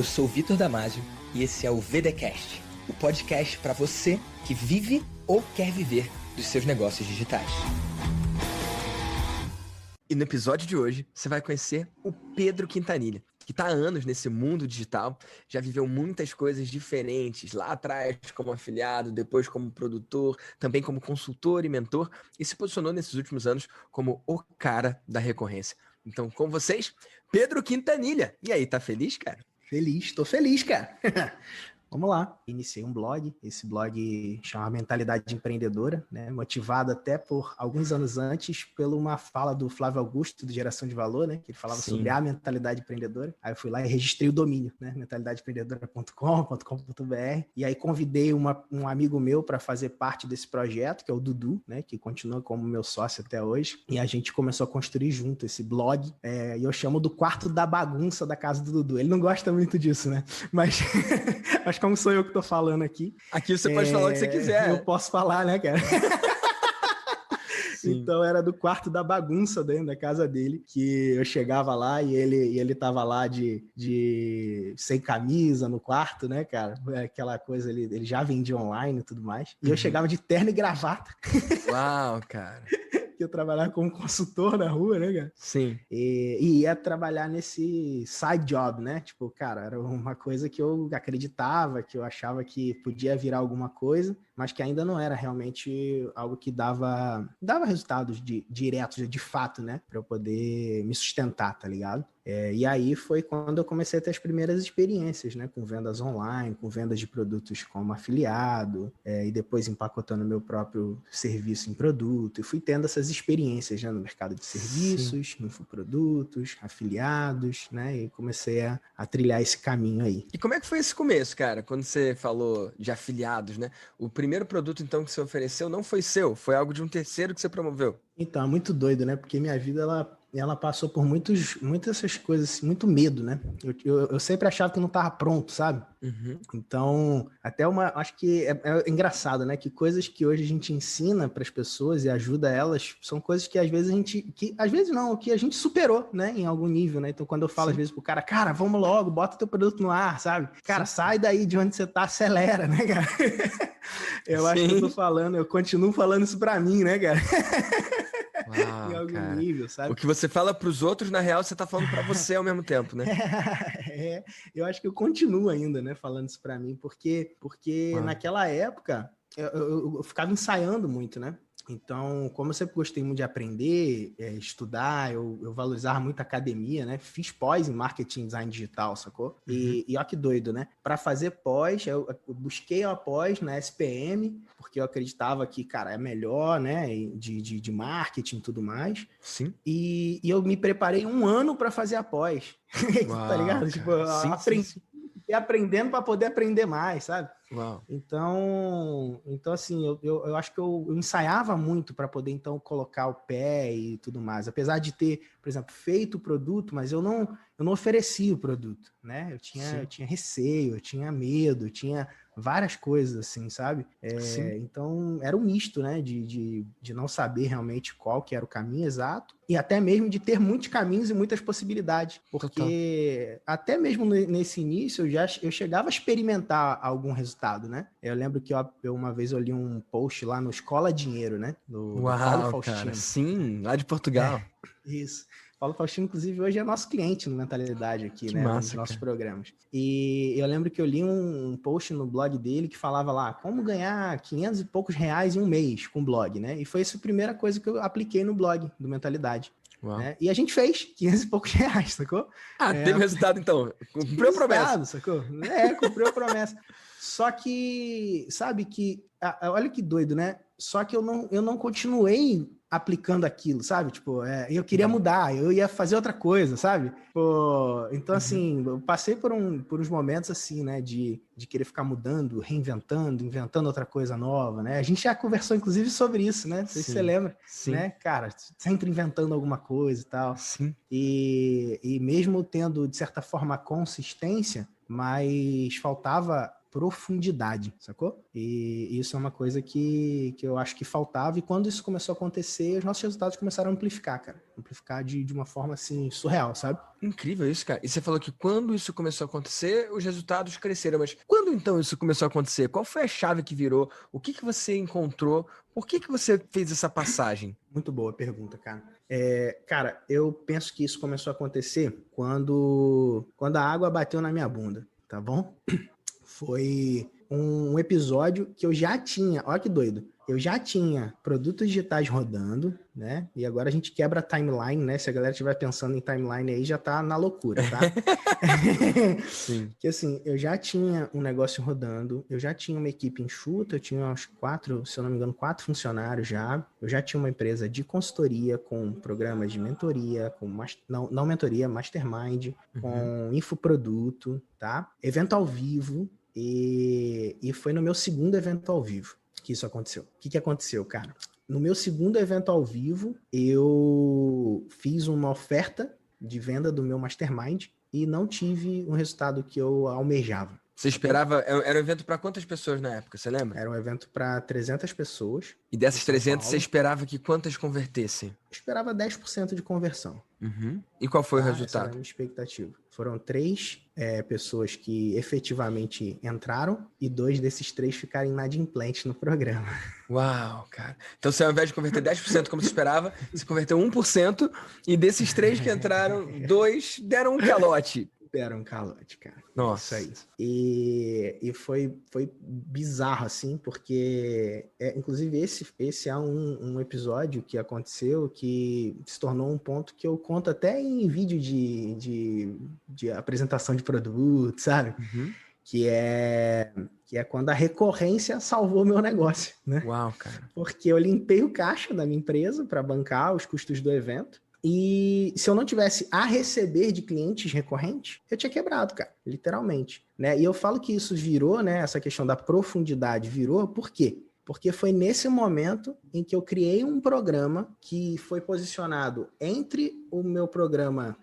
Eu sou o Vitor Damasio e esse é o VDcast, o podcast para você que vive ou quer viver dos seus negócios digitais. E no episódio de hoje, você vai conhecer o Pedro Quintanilha, que está há anos nesse mundo digital, já viveu muitas coisas diferentes, lá atrás como afiliado, depois como produtor, também como consultor e mentor, e se posicionou nesses últimos anos como o cara da recorrência. Então, com vocês, Pedro Quintanilha. E aí, tá feliz, cara? Tô feliz, cara. Vamos lá. Iniciei um blog, esse blog chama Mentalidade Empreendedora, né? Motivado até por alguns anos antes por uma fala do Flávio Augusto, do Geração de Valor, né? Que ele falava sobre a mentalidade empreendedora. Aí eu fui lá e registrei o domínio, né? mentalidadeempreendedora.com.br. E aí convidei um amigo meu para fazer parte desse projeto, que é o Dudu, né? Que continua como meu sócio até hoje. E a gente começou a construir junto esse blog. E eu chamo do quarto da bagunça da casa do Dudu. Ele não gosta muito disso, né? Mas como sou eu que tô falando aqui. Aqui você pode falar o que você quiser. Eu posso falar, né, cara? Então era do quarto da bagunça dentro da casa dele, que eu chegava lá e ele tava lá de sem camisa no quarto, né, cara? Aquela coisa, ele já vendia online e tudo mais. E eu chegava de terno e gravata. Uau, cara. Que eu trabalhava como consultor na rua, né, cara? Sim. E ia trabalhar nesse side job, né? Tipo, cara, era uma coisa que eu acreditava, que eu achava que podia virar alguma coisa, mas que ainda não era realmente algo que dava resultados diretos, de fato, né? Pra eu poder me sustentar, tá ligado? E aí foi quando eu comecei a ter as primeiras experiências, né? Com vendas online, com vendas de produtos como afiliado, e depois empacotando meu próprio serviço em produto. E fui tendo essas experiências, né? No mercado de serviços, infoprodutos, afiliados, né? E comecei a trilhar esse caminho aí. E como é que foi esse começo, cara? Quando você falou de afiliados, né? O primeiro produto, então, que você ofereceu não foi seu, foi algo de um terceiro que você promoveu. Então, é muito doido, né? Porque minha vida, ela passou por muitas essas coisas, assim, muito medo, né? Eu sempre achava que não estava pronto, sabe? Uhum. Então, acho que é engraçado, né? Que coisas que hoje a gente ensina para as pessoas e ajuda elas, são coisas que às vezes que a gente superou, né? Em algum nível, né? Então, quando eu falo às vezes pro cara, vamos logo, bota teu produto no ar, sabe? Cara, sai daí de onde você tá, acelera, né, cara? Eu acho que eu continuo falando isso para mim, né, cara? Uau, em algum cara. nível, sabe? O que você fala pros outros, na real, você tá falando pra você ao mesmo tempo, né? Eu acho que eu continuo ainda, né, falando isso pra mim, porque naquela época eu ficava ensaiando muito, né? Então, como eu sempre gostei muito de aprender, estudar, eu valorizava muito a academia, né? Fiz pós em marketing design digital, sacou? E ó que doido, né? Para fazer pós, eu busquei a pós na SPM, porque eu acreditava que, cara, é melhor, né? De marketing e tudo mais. Sim. E eu me preparei 1 ano para fazer a pós. Uau, tá ligado? cara. Tipo, aprendi aprendendo para poder aprender mais, sabe? Uau. Então assim, eu acho que eu ensaiava muito para poder, então, colocar o pé e tudo mais. Apesar de ter, por exemplo, feito o produto, mas eu não oferecia o produto, né? Eu tinha receio, eu tinha medo, eu tinha várias coisas, assim, sabe? Então, era um misto, né? De não saber realmente qual que era o caminho exato e até mesmo de ter muitos caminhos e muitas possibilidades. Porque até mesmo nesse início, eu chegava a experimentar algum resultado, né? Eu lembro que eu uma vez eu li um post lá no Escola Dinheiro, né? Do Paulo Faustino. Cara, sim, lá de Portugal. Isso. Paulo Faustino, inclusive, hoje é nosso cliente no Mentalidade aqui, Que né? massa, nos nossos cara. programas. E eu lembro que eu li um post no blog dele que falava lá, como ganhar 500 e poucos reais em um mês com o blog, né? E foi essa a primeira coisa que eu apliquei no blog do Mentalidade. Né? E a gente fez 500 e poucos reais, sacou? Teve resultado, então. Cumpriu a promessa. Sacou? Cumpriu a promessa. Só que, sabe que... olha que doido, né? Só que eu não continuei aplicando aquilo, sabe? Tipo, eu queria mudar, eu ia fazer outra coisa, sabe? Pô, então, assim, eu passei por uns momentos, assim, né? De querer ficar mudando, reinventando, inventando outra coisa nova, né? A gente já conversou, inclusive, sobre isso, né? Não sei se você lembra. Sim. Né? Cara, sempre inventando alguma coisa e tal. Sim. E mesmo tendo, de certa forma, consistência, mas faltava profundidade, sacou? E isso é uma coisa que eu acho que faltava, e quando isso começou a acontecer, os nossos resultados começaram a amplificar, cara. Amplificar de uma forma, assim, surreal, sabe? Incrível isso, cara. E você falou que quando isso começou a acontecer, os resultados cresceram. Mas quando então isso começou a acontecer? Qual foi a chave que virou? O que você encontrou? Por que você fez essa passagem? Muito boa pergunta, cara. Cara, eu penso que isso começou a acontecer quando a água bateu na minha bunda, tá bom? Foi um episódio que eu já tinha, olha que doido, eu já tinha produtos digitais rodando, né? E agora a gente quebra a timeline, né? Se a galera estiver pensando em timeline aí, já tá na loucura, tá? Sim. Que assim, eu já tinha um negócio rodando, eu já tinha uma equipe enxuta, eu tinha uns 4, se eu não me engano, 4 funcionários já. Eu já tinha uma empresa de consultoria com programas de mentoria, com não mentoria, mastermind, com infoproduto, tá? Evento ao vivo, e foi no meu segundo evento ao vivo que isso aconteceu. O que aconteceu, cara? No meu segundo evento ao vivo, eu fiz uma oferta de venda do meu mastermind e não tive um resultado que eu almejava. Você esperava... Era um evento para quantas pessoas na época, você lembra? Era um evento para 300 pessoas. E dessas 300, você esperava que quantas convertessem? Eu esperava 10% de conversão. E qual foi o Essa resultado? era a minha expectativa. Foram 3 pessoas que efetivamente entraram e 2 desses 3 ficaram inadimplentes no programa. Uau, cara. Então, você ao invés de converter 10% como você esperava, você converteu 1%, e desses 3 que entraram, 2 deram um calote. Deram um calote, cara. Nossa. Isso aí. E foi bizarro, assim, porque inclusive esse é um episódio que aconteceu que se tornou um ponto que eu conto até em vídeo de apresentação de produto, sabe? Que é quando a recorrência salvou meu negócio, né? Uau, cara. Porque eu limpei o caixa da minha empresa para bancar os custos do evento. E se eu não tivesse a receber de clientes recorrentes, eu tinha quebrado, cara, literalmente, né? E eu falo que isso virou, né? Essa questão da profundidade virou, por quê? Porque foi nesse momento em que eu criei um programa que foi posicionado entre o meu programa,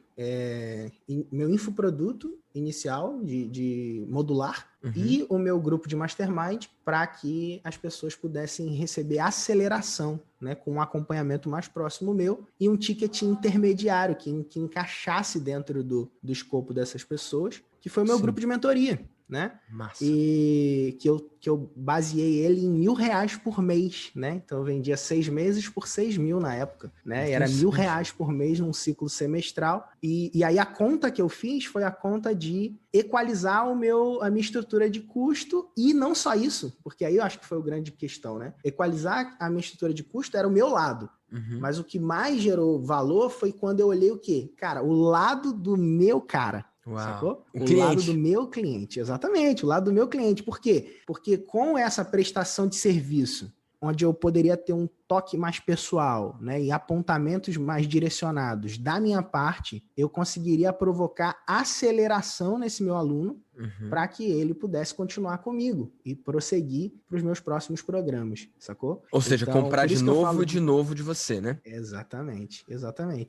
meu infoproduto inicial de modular e o meu grupo de mastermind, para que as pessoas pudessem receber aceleração, né, com um acompanhamento mais próximo meu e um ticket intermediário que encaixasse dentro do escopo dessas pessoas, que foi o meu grupo de mentoria, né? Massa. E que eu baseei ele em R$1.000 por mês, né? Então eu vendia 6 meses por 6.000 na época, né? E era R$1.000 por mês num ciclo semestral. E aí a conta que eu fiz foi a conta de equalizar a minha estrutura de custo, e não só isso, porque aí eu acho que foi a grande questão, né? Equalizar a minha estrutura de custo era o meu lado. Mas o que mais gerou valor foi quando eu olhei o quê? Cara, o lado do meu cara. Uau. Sacou? O lado do meu cliente, exatamente, o lado do meu cliente. Por quê? Porque com essa prestação de serviço, onde eu poderia ter um toque mais pessoal, né, e apontamentos mais direcionados da minha parte, eu conseguiria provocar aceleração nesse meu aluno para que ele pudesse continuar comigo e prosseguir para os meus próximos programas, sacou? Ou seja, então, comprar de novo de novo de você, né? Exatamente.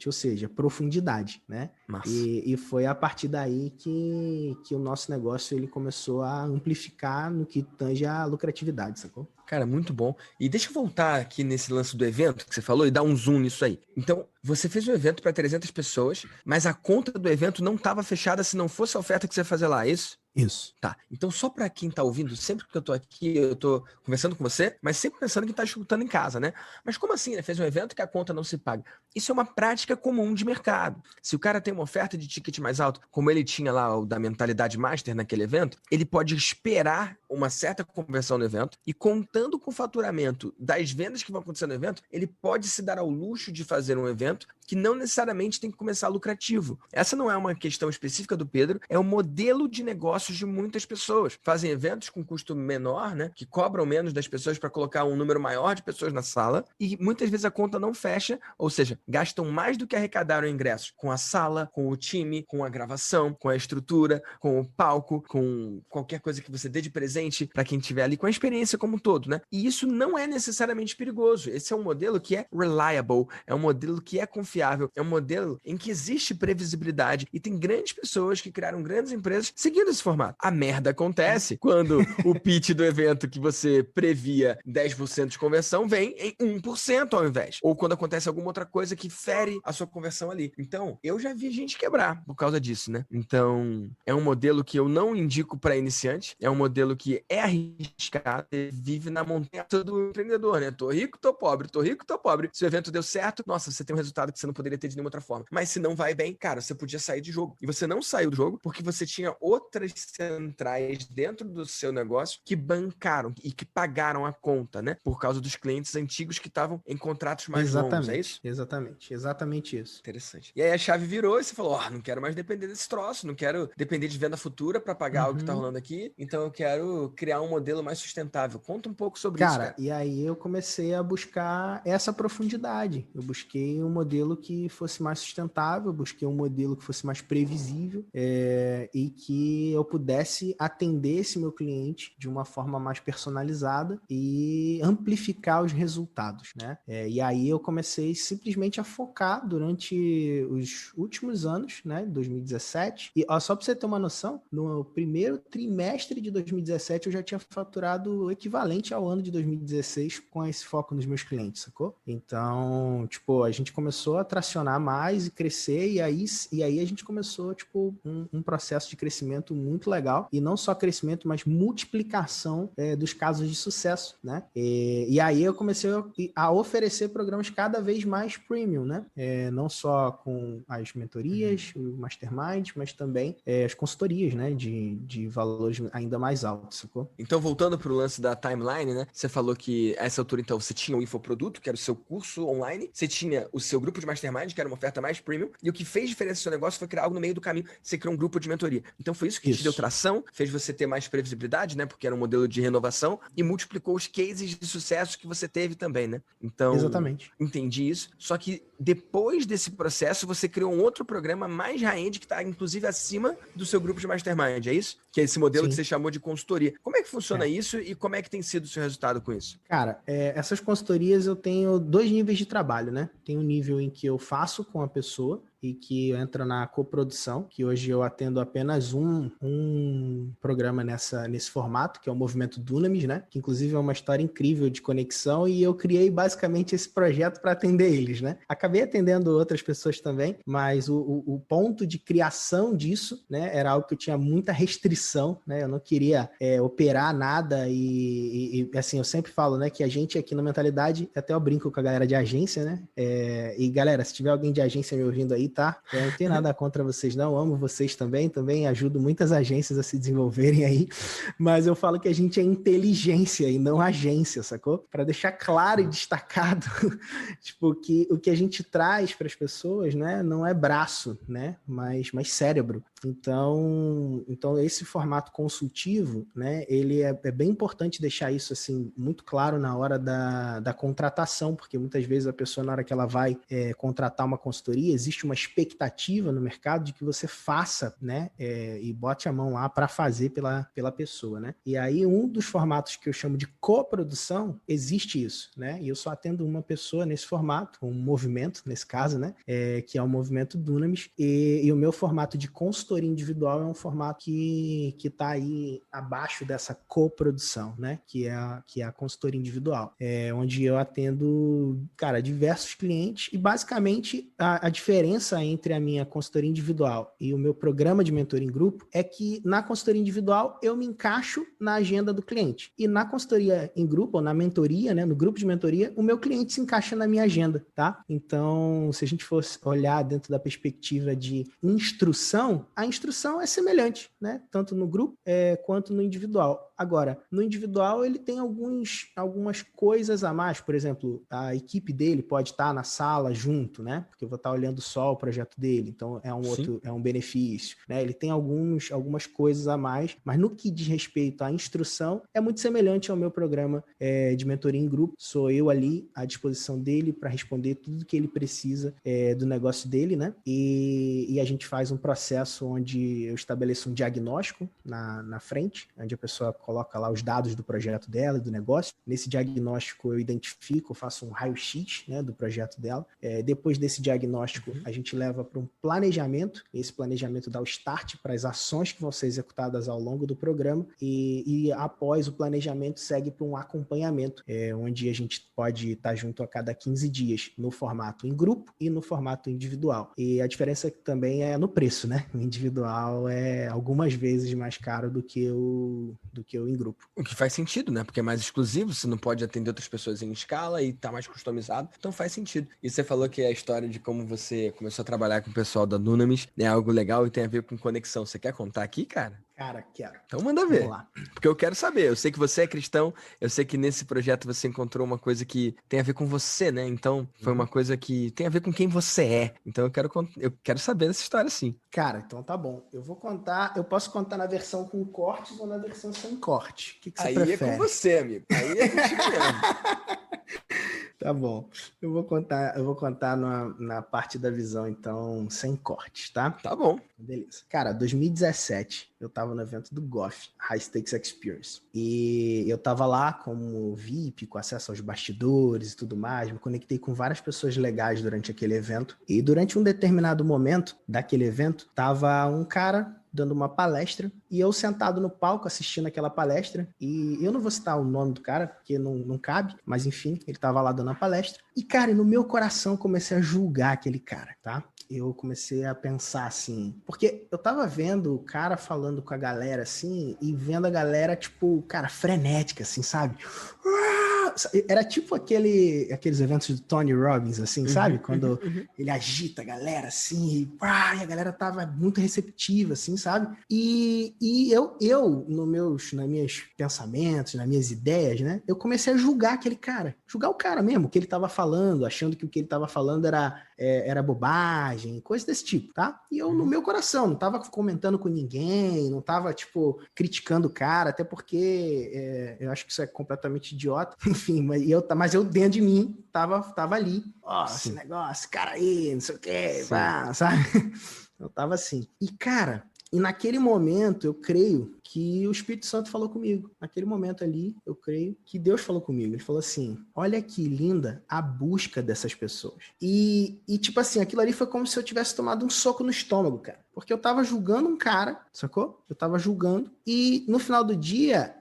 Ou seja, profundidade, né? Massa. E foi a partir daí que o nosso negócio ele começou a amplificar no que tange a lucratividade, sacou? Cara, muito bom. E deixa eu voltar aqui nesse lance do evento que você falou e dar um zoom nisso aí. Então, você fez um evento para 300 pessoas, mas a conta do evento não estava fechada se não fosse a oferta que você ia fazer lá, é isso? Isso. Tá. Então, só para quem tá ouvindo, sempre que eu tô aqui, eu tô conversando com você, mas sempre pensando que tá escutando em casa, né? Mas como assim, né? Fez um evento que a conta não se paga? Isso é uma prática comum de mercado. Se o cara tem uma oferta de ticket mais alto, como ele tinha lá o da mentalidade master naquele evento, ele pode esperar uma certa conversão no evento e, contando com o faturamento das vendas que vão acontecer no evento, ele pode se dar ao luxo de fazer um evento que não necessariamente tem que começar lucrativo. Essa não é uma questão específica do Pedro, é o modelo de negócios de muitas pessoas. Fazem eventos com custo menor, né, que cobram menos das pessoas para colocar um número maior de pessoas na sala, e muitas vezes a conta não fecha, ou seja, gastam mais do que arrecadaram em ingressos com a sala, com o time, com a gravação, com a estrutura, com o palco, com qualquer coisa que você dê de presente para quem estiver ali, com a experiência como um todo, né? E isso não é necessariamente perigoso. Esse é um modelo que é reliable, é um modelo que é confiável, é um modelo em que existe previsibilidade, e tem grandes pessoas que criaram grandes empresas seguindo esse formato. A merda acontece quando o pitch do evento que você previa 10% de conversão vem em 1% ao invés. Ou quando acontece alguma outra coisa que fere a sua conversão ali. Então, eu já vi gente quebrar por causa disso, né? Então, é um modelo que eu não indico para iniciante, é um modelo que é arriscado, vive na montanha do empreendedor, né? Tô rico, tô pobre, tô rico, tô pobre. Se o evento deu certo, nossa, você tem um resultado que você não poderia ter de nenhuma outra forma. Mas se não vai bem, cara, você podia sair de jogo. E você não saiu do jogo porque você tinha outras centrais dentro do seu negócio que bancaram e que pagaram a conta, né? Por causa dos clientes antigos que estavam em contratos mais longos, é isso? Exatamente isso. Interessante. E aí a chave virou e você falou, não quero mais depender desse troço, não quero depender de venda futura para pagar algo que tá rolando aqui, então eu quero criar um modelo mais sustentável. Conta um pouco sobre isso, cara. E aí eu comecei a buscar essa profundidade. Eu busquei um modelo que fosse mais sustentável, busquei um modelo que fosse mais previsível e que eu pudesse atender esse meu cliente de uma forma mais personalizada e amplificar os resultados, né? E aí eu comecei simplesmente a focar durante os últimos anos, né? 2017. E só para você ter uma noção, no primeiro trimestre de 2017 eu já tinha faturado o equivalente ao ano de 2016 com esse foco nos meus clientes, sacou? Então, tipo, a gente começou a tracionar mais e crescer e aí a gente começou, tipo, um processo de crescimento muito legal. E não só crescimento, mas multiplicação dos casos de sucesso, né? E aí eu comecei a oferecer programas cada vez mais premium, né? Não só com as mentorias, o mastermind, mas também as consultorias, né? De valores ainda mais altos, sacou? Então, voltando para o lance da timeline, né? Você falou que a essa altura, então, você tinha o infoproduto, que era o seu curso online, você tinha o seu grupo de mastermind, que era uma oferta mais premium, e o que fez diferença no seu negócio foi criar algo no meio do caminho, você criou um grupo de mentoria. Então, foi isso que te deu tração, fez você ter mais previsibilidade, né? Porque era um modelo de renovação, e multiplicou os cases de sucesso que você teve também, né? Então, exatamente. Entendi isso. Só que depois desse processo, você criou um outro programa mais high-end, que está, inclusive, acima do seu grupo de mastermind, é isso? Que é esse modelo que você chamou de consultoria. Como é que funciona isso e como é que tem sido o seu resultado com isso? Cara, essas consultorias eu tenho 2 níveis de trabalho, né? Tem um nível em que eu faço com a pessoa e que entra na coprodução, que hoje eu atendo apenas um programa nesse formato, que é o Movimento Dunamis, né? Que inclusive é uma história incrível de conexão e eu criei basicamente esse projeto para atender eles, né? Acabei atendendo outras pessoas também, mas o ponto de criação disso, né? Era algo que eu tinha muita restrição, né? Eu não queria operar nada e assim, eu sempre falo, né? Que a gente aqui na Mentalidade, até eu brinco com a galera de agência, né? E galera, se tiver alguém de agência me ouvindo aí, tá? Eu não tenho nada contra vocês, não. Amo vocês também ajudo muitas agências a se desenvolverem aí, mas eu falo que a gente é inteligência e não agência, sacou? Para deixar claro e destacado, tipo, que o que a gente traz para as pessoas, né, não é braço, né, mas cérebro. Então esse formato consultivo, né, ele é bem importante deixar isso, assim, muito claro na hora da contratação, porque muitas vezes a pessoa, na hora que ela vai contratar uma consultoria, existe uma expectativa no mercado de que você faça, né, e bote a mão lá para fazer pela pessoa, né? E aí um dos formatos que eu chamo de coprodução, existe isso, né? E eu só atendo uma pessoa nesse formato, um movimento, nesse caso, né? Que é o Movimento Dunamis, e o meu formato de consultoria individual é um formato que tá aí abaixo dessa coprodução, né? Que é a consultoria individual, onde eu atendo, cara, diversos clientes e basicamente a diferença entre a minha consultoria individual e o meu programa de mentoria em grupo é que na consultoria individual eu me encaixo na agenda do cliente e na consultoria em grupo, ou na mentoria, né, no grupo de mentoria, o meu cliente se encaixa na minha agenda, tá? Então, se a gente fosse olhar dentro da perspectiva de instrução, a instrução é semelhante, né? Tanto no grupo quanto no individual. Agora, no individual ele tem algumas coisas a mais, por exemplo, a equipe dele pode estar na sala junto, né? Porque eu vou estar olhando só o projeto dele, então é um benefício, né? Ele tem algumas coisas a mais, mas no que diz respeito à instrução, é muito semelhante ao meu programa de mentoria em grupo. Sou eu ali à disposição dele para responder tudo que ele precisa do negócio dele, né? E a gente faz um processo onde eu estabeleço um diagnóstico na frente, onde a pessoa coloca lá os dados do projeto dela e do negócio. Nesse diagnóstico eu identifico, eu faço um raio-x, né, do projeto dela. Depois desse diagnóstico, a gente gente leva para um planejamento, e esse planejamento dá o start para as ações que vão ser executadas ao longo do programa, e após o planejamento segue para um acompanhamento, onde a gente pode estar junto a cada 15 dias, no formato em grupo e no formato individual. E a diferença também é no preço, né? O individual é algumas vezes mais caro do que o em grupo. O que faz sentido, né? Porque é mais exclusivo, você não pode atender outras pessoas em escala e tá mais customizado, então faz sentido. E você falou que a história de como você começou a trabalhar com o pessoal da Dunamis é algo legal e tem a ver com conexão. Você quer contar aqui, cara? Cara, quero. Então manda ver. Vamos lá. Porque eu quero saber. Eu sei que você é cristão, eu sei que nesse projeto você encontrou uma coisa que tem a ver com você, né? Então foi uma coisa que tem a ver com quem você é. Então eu quero saber dessa história, sim. Cara, então tá bom. Eu vou contar, eu posso contar na versão com cortes ou na versão sem corte. O que você prefere? Aí é com você, amigo. Aí é contigo mesmo. Tá bom. Eu vou contar na parte da visão, então, sem cortes, tá? Tá bom. Beleza. Cara, 2017, eu tava no evento do GOF, High Stakes Experience. E eu tava lá como VIP, com acesso aos bastidores e tudo mais. Me conectei com várias pessoas legais durante aquele evento. E durante um determinado momento daquele evento, tava um cara dando uma palestra, e eu sentado no palco assistindo aquela palestra, e eu não vou citar o nome do cara, porque não cabe, mas enfim, ele tava lá dando a palestra, e cara, no meu coração eu comecei a julgar aquele cara, tá? Eu comecei a pensar assim, porque eu tava vendo o cara falando com a galera assim, e vendo a galera, tipo, cara, frenética, assim, sabe? Era tipo aqueles eventos do Tony Robbins, assim, sabe? Quando ele agita a galera, assim, e a galera tava muito receptiva, assim, sabe? E eu nos meus pensamentos, nas minhas ideias, né? Eu comecei a julgar aquele cara. Julgar o cara mesmo, o que ele tava falando, achando que o que ele tava falando era bobagem, coisa desse tipo, tá? E eu, no meu coração, não tava comentando com ninguém, não tava, tipo, criticando o cara, até porque eu acho que isso é completamente idiota. Enfim, mas eu dentro de mim tava ali. Esse negócio, cara aí, não sei o quê, sabe? Eu tava assim. E, cara, naquele momento, eu creio que o Espírito Santo falou comigo. Naquele momento ali, eu creio que Deus falou comigo. Ele falou assim, olha que linda a busca dessas pessoas. E tipo assim, aquilo ali foi como se eu tivesse tomado um soco no estômago, cara. Porque eu tava julgando um cara, sacou? Eu tava julgando. E no final do dia,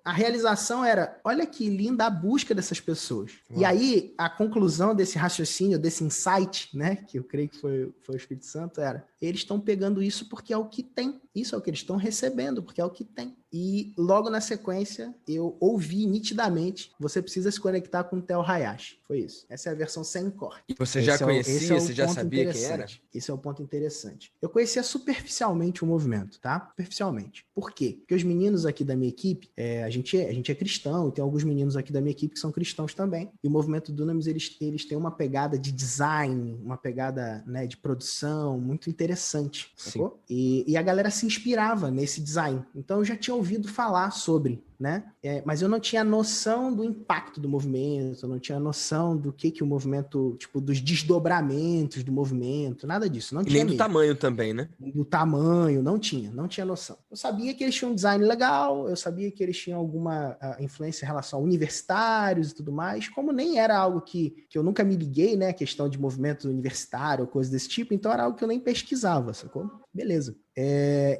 a realização era, olha que linda a busca dessas pessoas. Uau. E aí, a conclusão desse raciocínio, desse insight, né? Que eu creio que foi o Espírito Santo, era, eles estão pegando isso porque é o que tem. Isso é o que eles estão recebendo, porque é o que tem. E logo na sequência, eu ouvi nitidamente, você precisa se conectar com o Theo Hayashi. Foi isso. Essa é a versão sem corte. E você já conhecia, você já sabia quem era? Esse é o ponto interessante. Eu conhecia superficialmente o movimento, tá? Superficialmente. Por quê? Porque os meninos aqui da minha equipe, a gente é cristão, e tem alguns meninos aqui da minha equipe que são cristãos também. E o movimento Dunamis, eles têm uma pegada de design, uma pegada, né, de produção muito interessante, sacou? E a galera se inspirava nesse design. Então eu já tinha ouvido falar sobre, né? Mas eu não tinha noção do impacto do movimento, eu não tinha noção do que o movimento, tipo, dos desdobramentos do movimento, nada disso. Não tinha nem do tamanho também, né? Do tamanho, não tinha noção. Eu sabia que eles tinham um design legal, eu sabia que eles tinham alguma influência em relação a universitários e tudo mais, como nem era algo que eu nunca me liguei, né? Questão de movimento universitário ou coisa desse tipo, então era algo que eu nem pesquisava, sacou? Beleza.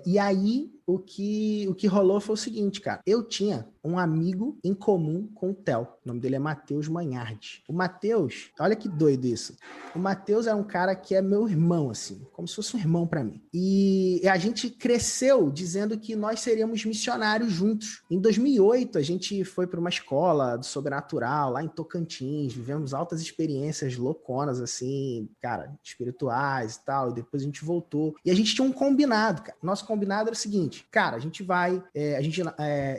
E aí, o que rolou foi o seguinte, cara. Eu tinha um amigo em comum com o Theo. O nome dele é Matheus Manhardi. O Matheus, olha que doido isso. O Matheus é um cara que é meu irmão, assim, como se fosse um irmão pra mim. E a gente cresceu dizendo que nós seríamos missionários juntos. Em 2008, a gente foi para uma escola do sobrenatural lá em Tocantins, vivemos altas experiências louconas, assim, cara, espirituais e tal, e depois a gente voltou. E a gente tinha um combinado, cara. Nosso combinado era o seguinte, cara, a gente vai,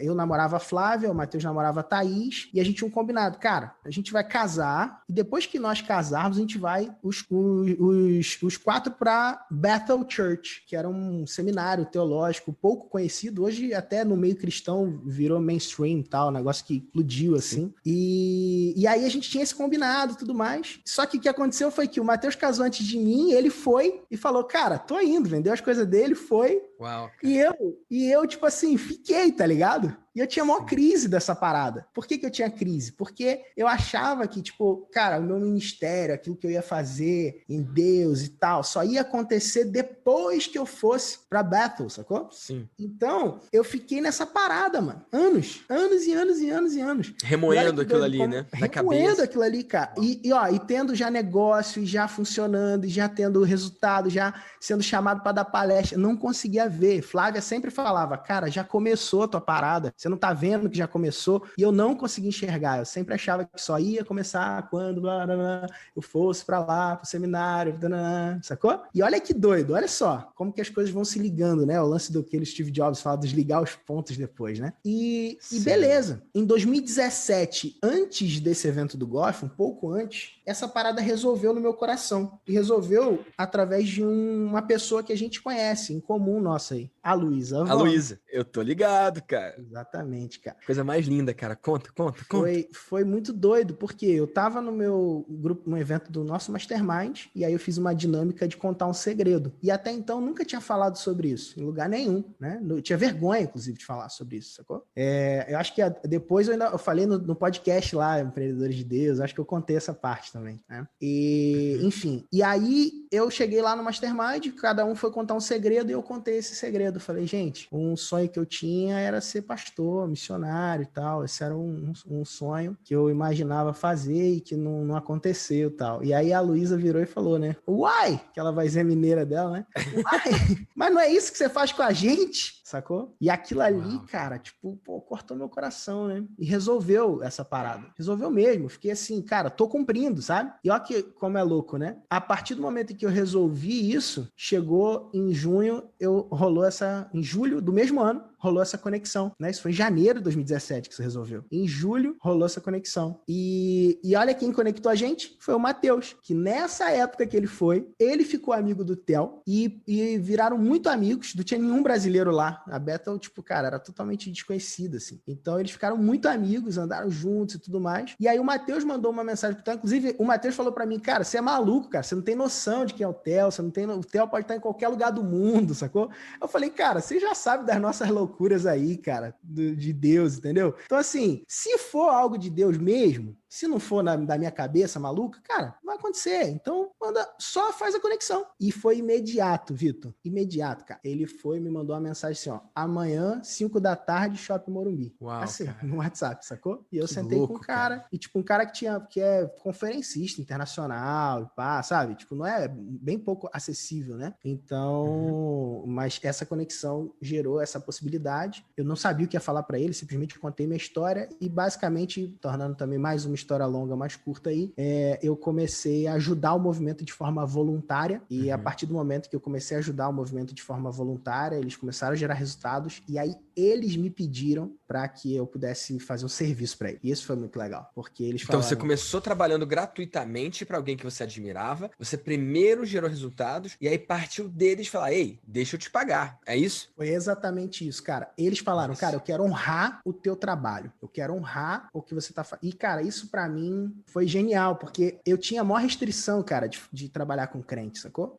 eu namorava a Flávia, o Matheus namorava a Thaís, e a gente tinha um combinado, cara, a gente vai casar, e depois que nós casarmos, a gente vai os quatro para Bethel Church, que era um seminário teológico pouco conhecido, hoje até no meio cristão virou mainstream, tal, um negócio que explodiu, assim, e aí a gente tinha esse combinado e tudo mais, só que o que aconteceu foi que o Matheus casou antes de mim, ele foi e falou, cara, tô indo, vendeu as coisas dele, foi, Uau, cara. E eu, tipo assim, fiquei, tá ligado? E eu tinha a maior crise dessa parada. Por que eu tinha crise? Porque eu achava que, tipo, cara, o meu ministério, aquilo que eu ia fazer em Deus e tal, só ia acontecer depois que eu fosse pra Bethel, sacou? Sim. Então, eu fiquei nessa parada, mano. Anos e anos e anos e anos. Remoendo aquilo ali, né? Na Remoendo cabeça. aquilo ali, cara. E tendo já negócio, e já funcionando, e já tendo resultado, já sendo chamado para dar palestra. Não conseguia ver. Flávia sempre falava, cara, já começou a tua parada. Você não tá vendo que já começou? E eu não conseguia enxergar. Eu sempre achava que só ia começar quando blá, blá, blá, eu fosse para lá, pro seminário, blá, blá, sacou? E olha que doido, olha só como que as coisas vão se ligando, né? O lance do que o Steve Jobs fala dos ligar os pontos depois, né? E beleza. Em 2017, antes desse evento do Golf, um pouco antes, essa parada resolveu no meu coração. E resolveu através de uma pessoa que a gente conhece, em comum nossa aí, a Luísa. A Luísa, eu tô ligado, cara. Exatamente, cara. Coisa mais linda, cara. Conta. Foi muito doido, porque eu tava no meu grupo, no evento do nosso Mastermind, e aí eu fiz uma dinâmica de contar um segredo. E até então nunca tinha falado sobre isso, em lugar nenhum, né? Eu tinha vergonha, inclusive, de falar sobre isso, sacou? Eu acho que depois eu falei no podcast lá, Empreendedores de Deus, acho que eu contei essa parte também, né? E, enfim, e aí eu cheguei lá no Mastermind, cada um foi contar um segredo e eu contei esse segredo. Falei, gente, um sonho que eu tinha era ser pastor, missionário e tal. Esse era um sonho que eu imaginava fazer e que não aconteceu e tal. E aí a Luísa virou e falou, né? Uai! Aquela vozinha mineira dela, né? Uai! Mas não é isso que você faz com a gente? Sacou? E aquilo ali, cara, tipo, pô, cortou meu coração, né? E resolveu essa parada. Resolveu mesmo. Fiquei assim, cara, tô cumprindo, sabe? E olha que, como é louco, né? A partir do momento em que eu resolvi isso, chegou em junho, em julho do mesmo ano, rolou essa conexão, né? Isso foi em janeiro de 2017 que isso resolveu. Em julho, rolou essa conexão. E olha quem conectou a gente, foi o Matheus, que nessa época que ele ficou amigo do Theo e viraram muito amigos, não tinha nenhum brasileiro lá. A Bethel, tipo, cara, era totalmente desconhecida, assim. Então, eles ficaram muito amigos, andaram juntos e tudo mais. E aí, o Matheus mandou uma mensagem pro Theo. Inclusive, o Matheus falou pra mim, cara, você é maluco, cara. Você não tem noção de quem é o Theo. O Theo pode estar em qualquer lugar do mundo, sacou? Eu falei, cara, você já sabe das nossas loucuras aí, cara, de Deus, entendeu? Então, assim, se for algo de Deus mesmo, se não for da minha cabeça maluca, cara, vai acontecer. Então, só faz a conexão. E foi imediato, Vitor. Imediato, cara. Ele foi e me mandou uma mensagem assim, ó. Amanhã, 5 da tarde, Shopping Morumbi. Uau, assim, cara. No WhatsApp, sacou? E eu Que sentei louco, com um cara. E, tipo, um cara que é conferencista internacional e pá, sabe? Tipo, não é bem pouco acessível, né? Então, mas essa conexão gerou essa possibilidade. Eu não sabia o que ia falar pra ele, simplesmente contei minha história e, basicamente, tornando também mais uma história longa, mais curta aí, eu comecei a ajudar o movimento de forma voluntária e a partir do momento que eu comecei a ajudar o movimento de forma voluntária, eles começaram a gerar resultados e aí eles me pediram para que eu pudesse fazer um serviço para eles. E isso foi muito legal, porque eles Então falaram... você começou trabalhando gratuitamente para alguém que você admirava, você primeiro gerou resultados e aí partiu deles falar, ei, deixa eu te pagar, é isso? Foi exatamente isso, cara. Eles falaram, Nossa. cara, eu quero honrar o teu trabalho, eu quero honrar o que você tá fazendo. E, cara, isso para mim foi genial, porque eu tinha a maior restrição, cara, de trabalhar com crente, sacou?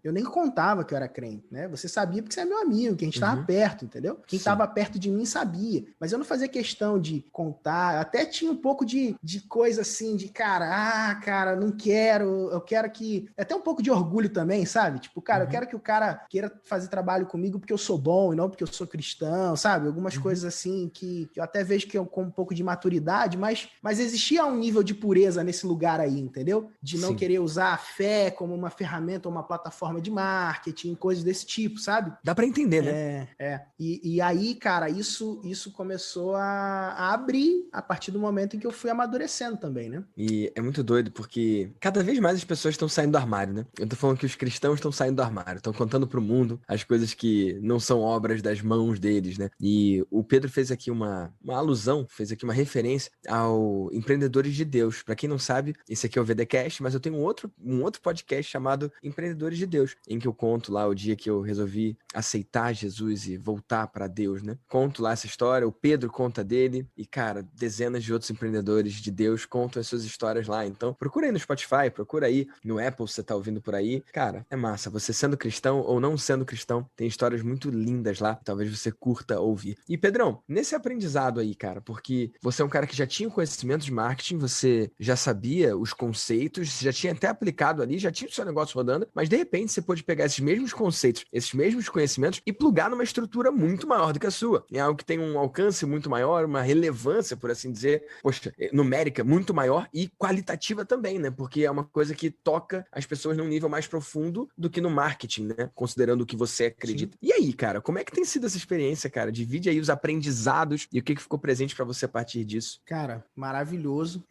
Eu nem contava que eu era crente, né? Você sabia porque você é meu amigo, que a gente tava perto, entendeu? Quem tava perto de mim sabia. Mas eu não fazia questão de contar, eu até tinha um pouco de coisa assim, de cara, não quero, eu quero que... Até um pouco de orgulho também, sabe? Tipo, cara, eu quero que o cara queira fazer trabalho comigo porque eu sou bom e não porque eu sou cristão, sabe? Algumas coisas assim que eu até vejo que eu com um pouco de maturidade, mas existia um nível de pureza nesse lugar aí, entendeu? De não querer usar a fé como uma ferramenta ou uma plataforma de marketing, coisas desse tipo, sabe? Dá pra entender, né? E aí, cara, isso começou a abrir a partir do momento em que eu fui amadurecendo também, né? E é muito doido porque cada vez mais as pessoas estão saindo do armário, né? Eu tô falando que os cristãos estão saindo do armário, estão contando pro mundo as coisas que não são obras das mãos deles, né? E o Pedro fez aqui uma alusão, fez aqui uma referência ao empreendedor Empreendedores de Deus. Para quem não sabe, esse aqui é o VDcast, mas eu tenho um outro podcast chamado Empreendedores de Deus, em que eu conto lá o dia que eu resolvi aceitar Jesus e voltar para Deus, né? Conto lá essa história, o Pedro conta dele e, cara, dezenas de outros empreendedores de Deus contam as suas histórias lá. Então, procura aí no Spotify, procura aí no Apple, se você tá ouvindo por aí. Cara, é massa. Você sendo cristão ou não sendo cristão, tem histórias muito lindas lá. Talvez você curta ouvir. E, Pedrão, nesse aprendizado aí, cara, porque você é um cara que já tinha o conhecimento de marketing, você já sabia os conceitos, já tinha até aplicado ali, já tinha o seu negócio rodando, mas de repente você pôde pegar esses mesmos conceitos, esses mesmos conhecimentos e plugar numa estrutura muito maior do que a sua. É algo que tem um alcance muito maior, uma relevância, por assim dizer, poxa, numérica muito maior e qualitativa também, né? Porque é uma coisa que toca as pessoas num nível mais profundo do que no marketing, né? Considerando o que você acredita. Sim. E aí, cara, como é que tem sido essa experiência, cara? Divide aí os aprendizados e o que ficou presente para você a partir disso. Cara, maravilhoso.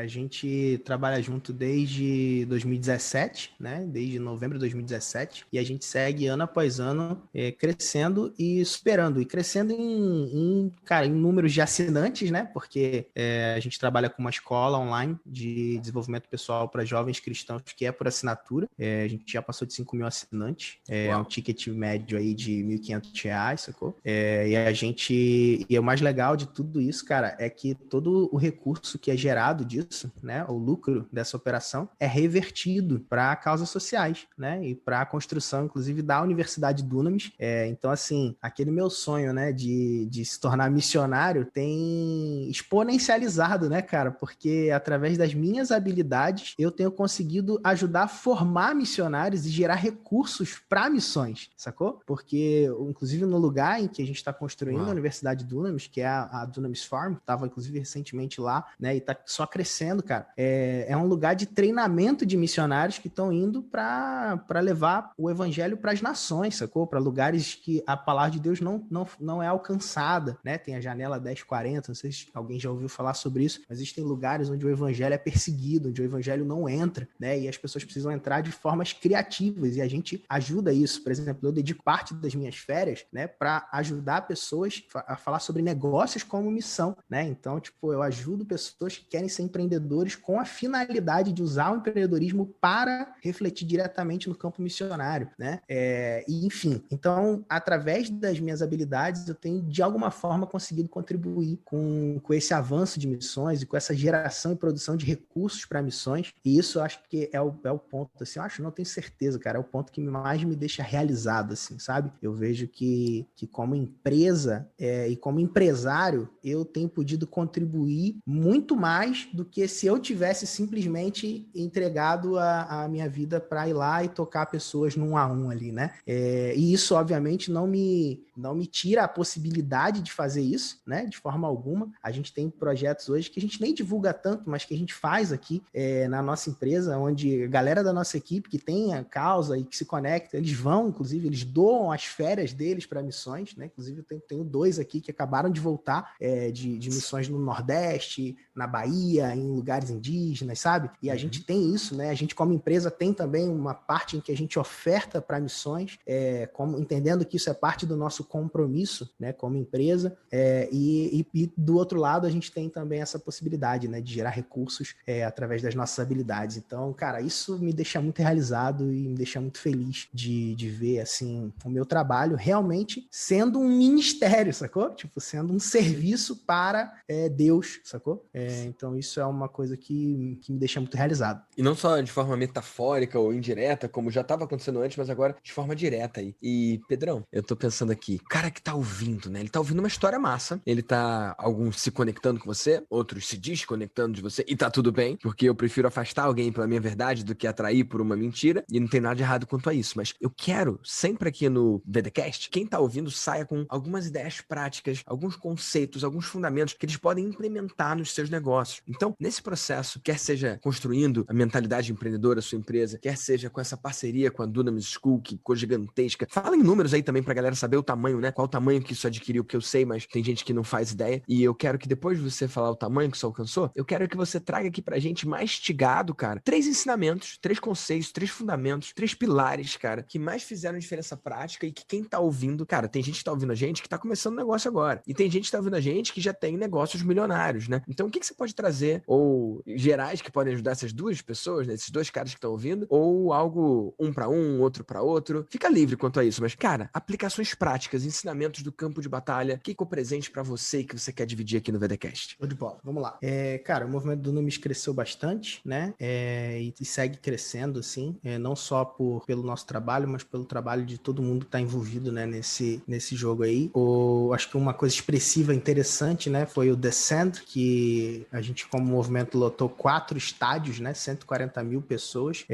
A gente trabalha junto desde 2017, né? Desde novembro de 2017. E a gente segue ano após ano crescendo e superando. E crescendo em números de assinantes, né? Porque a gente trabalha com uma escola online de desenvolvimento pessoal para jovens cristãos que é por assinatura. A gente já passou de 5 mil assinantes. É um ticket médio aí de R$1.500, sacou? E o mais legal de tudo isso, cara, é que todo o recurso que é gerado disso, né, o lucro dessa operação, é revertido para causas sociais, né, e para a construção, inclusive, da Universidade Dunamis. Então, assim, aquele meu sonho, né, de se tornar missionário tem exponencializado, né, cara, porque através das minhas habilidades eu tenho conseguido ajudar a formar missionários e gerar recursos para missões, sacou? Porque, inclusive, no lugar em que a gente está construindo a Universidade Dunamis, que é a Dunamis Farm, estava inclusive recentemente lá, né, e tá só crescendo, cara. É um lugar de treinamento de missionários que estão indo para levar o evangelho para as nações, sacou? Para lugares que a palavra de Deus não é alcançada, né? Tem a janela 1040, não sei se alguém já ouviu falar sobre isso, mas existem lugares onde o evangelho é perseguido, onde o evangelho não entra, né? E as pessoas precisam entrar de formas criativas e a gente ajuda isso. Por exemplo, eu dedico parte das minhas férias, né, para ajudar pessoas a falar sobre negócios como missão, né? Então, tipo, eu ajudo pessoas que querem ser empreendedores com a finalidade de usar o empreendedorismo para refletir diretamente no campo missionário, né? E, enfim, então, através das minhas habilidades, eu tenho, de alguma forma, conseguido contribuir com esse avanço de missões e com essa geração e produção de recursos para missões. E isso eu acho que é o ponto, assim, eu acho, não tenho certeza, cara, é o ponto que mais me deixa realizado, assim, sabe? Eu vejo que como empresa e como empresário, eu tenho podido contribuir muito mais do que se eu tivesse simplesmente entregado a minha vida para ir lá e tocar pessoas num a um ali, né? E isso, obviamente, não me tira a possibilidade de fazer isso, né? De forma alguma. A gente tem projetos hoje que a gente nem divulga tanto, mas que a gente faz aqui na nossa empresa, onde a galera da nossa equipe que tem a causa e que se conecta, eles vão, inclusive, eles doam as férias deles para missões, né? Inclusive, eu tenho 2 aqui que acabaram de voltar de missões no Nordeste, na Bahia, em lugares indígenas, sabe? E a gente tem isso, né? A gente, como empresa, tem também uma parte em que a gente oferta para missões, entendendo que isso é parte do nosso compromisso, né? Como empresa. E do outro lado, a gente tem também essa possibilidade, né? De gerar recursos através das nossas habilidades. Então, cara, isso me deixa muito realizado e me deixa muito feliz de ver, assim, o meu trabalho realmente sendo um ministério, sacou? Tipo, sendo um serviço para Deus, sacou? Então isso é uma coisa que me deixa muito realizado. E não só de forma metafórica ou indireta, como já estava acontecendo antes, mas agora de forma direta aí. E, Pedrão, eu tô pensando aqui, o cara que tá ouvindo, né? Ele tá ouvindo uma história massa, ele tá, alguns se conectando com você, outros se desconectando de você, e tá tudo bem, porque eu prefiro afastar alguém pela minha verdade do que atrair por uma mentira, e não tem nada de errado quanto a isso, mas eu quero, sempre aqui no VDcast, quem tá ouvindo saia com algumas ideias práticas, alguns conceitos, alguns fundamentos que eles podem implementar nos seus negócios. Então, nesse processo, quer seja construindo a mentalidade empreendedora da sua empresa, quer seja com essa parceria com a Dunamis School, que ficou gigantesca. Fala em números aí também pra galera saber o tamanho, né? Qual o tamanho que isso adquiriu, porque eu sei, mas tem gente que não faz ideia. E eu quero que depois de você falar o tamanho que isso alcançou, eu quero que você traga aqui pra gente mastigado, cara, 3 ensinamentos, 3 conceitos, 3 fundamentos, 3 pilares, cara, que mais fizeram diferença prática e que quem tá ouvindo, cara, tem gente que tá ouvindo a gente que tá começando um negócio agora. E tem gente que tá ouvindo a gente que já tem negócios milionários, né? Então, o que você pode trazer, ou gerais que podem ajudar essas duas pessoas, né, esses dois caras que estão ouvindo, ou algo um para um, outro para outro. Fica livre quanto a isso, mas, cara, aplicações práticas, ensinamentos do campo de batalha, o que ficou presente para você que você quer dividir aqui no VDcast? Show de bola, vamos lá. Cara, o movimento do Dunamis cresceu bastante, né? E segue crescendo, assim, não só pelo nosso trabalho, mas pelo trabalho de todo mundo que está envolvido, né, nesse jogo aí. Acho que uma coisa expressiva interessante, né, foi o Descend, que a gente, como movimento, lotou 4 estádios, né? 140 mil pessoas.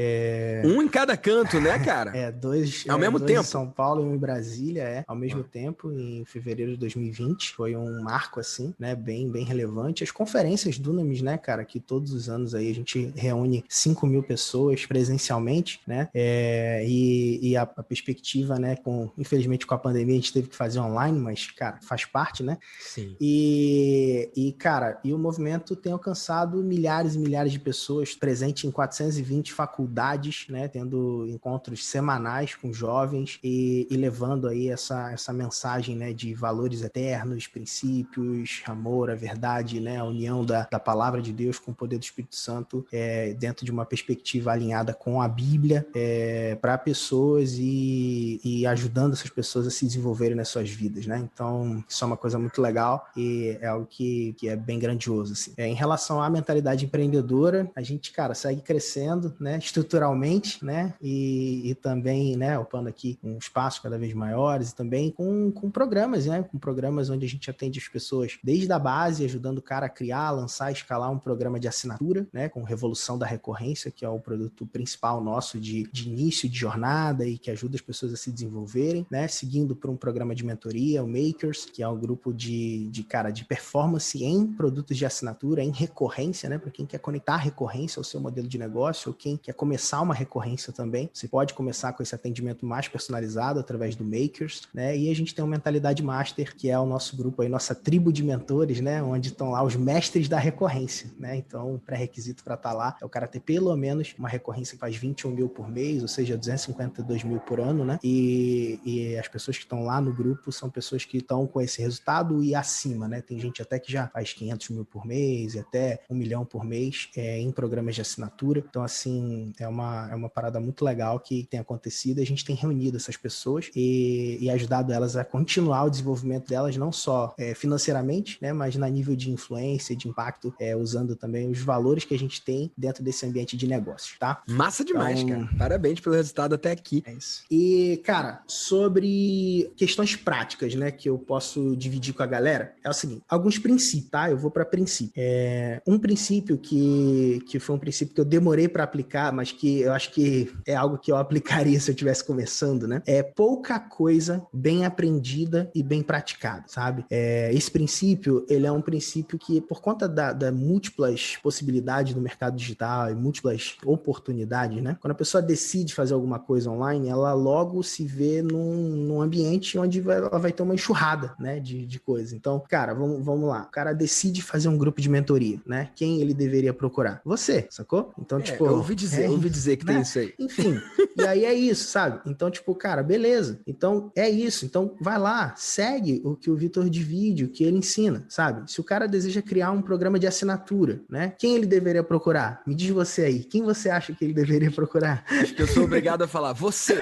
Um em cada canto, né, cara? Dois ao mesmo dois tempo. em São Paulo e um em Brasília, ao mesmo tempo, em fevereiro de 2020. Foi um marco, assim, né, bem, bem relevante. As conferências Dunamis, né, cara, que todos os anos aí a gente reúne 5 mil pessoas presencialmente, né, e a perspectiva, né, infelizmente com a pandemia a gente teve que fazer online, mas, cara, faz parte, né? Sim. Cara, o movimento tem alcançado milhares e milhares de pessoas, presente em 420 faculdades, né, tendo encontros semanais com jovens e levando aí essa mensagem, né, de valores eternos, princípios, amor, a verdade, né, a união da palavra de Deus com o poder do Espírito Santo, dentro de uma perspectiva alinhada com a Bíblia, para pessoas e ajudando essas pessoas a se desenvolverem nas suas vidas, né? Então, isso é uma coisa muito legal e é algo que é bem grandioso, assim. Em relação à mentalidade empreendedora, a gente, cara, segue crescendo, né, estruturalmente, né, e também, né, ocupando aqui um espaço cada vez maiores e também com programas, né, com programas onde a gente atende as pessoas desde a base, ajudando o cara a criar, lançar, escalar um programa de assinatura, né, com Revolução da Recorrência, que é o produto principal nosso de início de jornada e que ajuda as pessoas a se desenvolverem, né, seguindo por um programa de mentoria, o Makers, que é um grupo de performance em produtos de assinatura, em recorrência, né, para quem quer conectar a recorrência ao seu modelo de negócio ou quem quer começar uma recorrência também, você pode começar com esse atendimento mais personalizado através do Makers, né, e a gente tem uma mentalidade master, que é o nosso grupo aí, nossa tribo de mentores, né, onde estão lá os mestres da recorrência, né, então o pré-requisito para estar lá é o cara ter pelo menos uma recorrência que faz 21 mil por mês, ou seja, 252 mil por ano, né, e as pessoas que estão lá no grupo são pessoas que estão com esse resultado e acima, né, tem gente até que já faz 500 mil por mês e até 1 milhão por mês em programas de assinatura, então assim, é uma parada muito legal que tem acontecido, a gente tem reunido essas pessoas e ajudado elas a continuar o desenvolvimento delas, não só financeiramente, né, mas na nível de influência, de impacto, usando também os valores que a gente tem dentro desse ambiente de negócios, tá? Massa demais, então, cara. Parabéns pelo resultado até aqui. É isso. E, cara, sobre questões práticas, né, que eu posso dividir com a galera, é o seguinte, alguns princípios, tá? Eu vou para princípio. Um princípio que foi um princípio que eu demorei para aplicar, mas que eu acho que é algo que eu aplicaria se eu estivesse começando, né? É pouca coisa bem aprendida e bem praticada, sabe? Esse princípio, ele é um princípio que, por conta da múltiplas possibilidades no mercado digital e múltiplas oportunidades, né? Quando a pessoa decide fazer alguma coisa online, ela logo se vê num ambiente onde ela vai ter uma enxurrada, né, de coisas. Então, cara, vamos lá. O cara decide fazer um grupo de mentoria, né? Quem ele deveria procurar? Você, sacou? Então, tipo... Eu ouvi dizer que né? tem isso aí. Enfim, e aí é isso, sabe? Então, tipo, cara, beleza. Então, é isso. Então, vai lá, segue o que o Vitor divide, o que ele ensina, sabe? Se o cara deseja criar um programa de assinatura, né? Quem ele deveria procurar? Me diz você aí. Quem você acha que ele deveria procurar? Acho que eu sou obrigado a falar, você.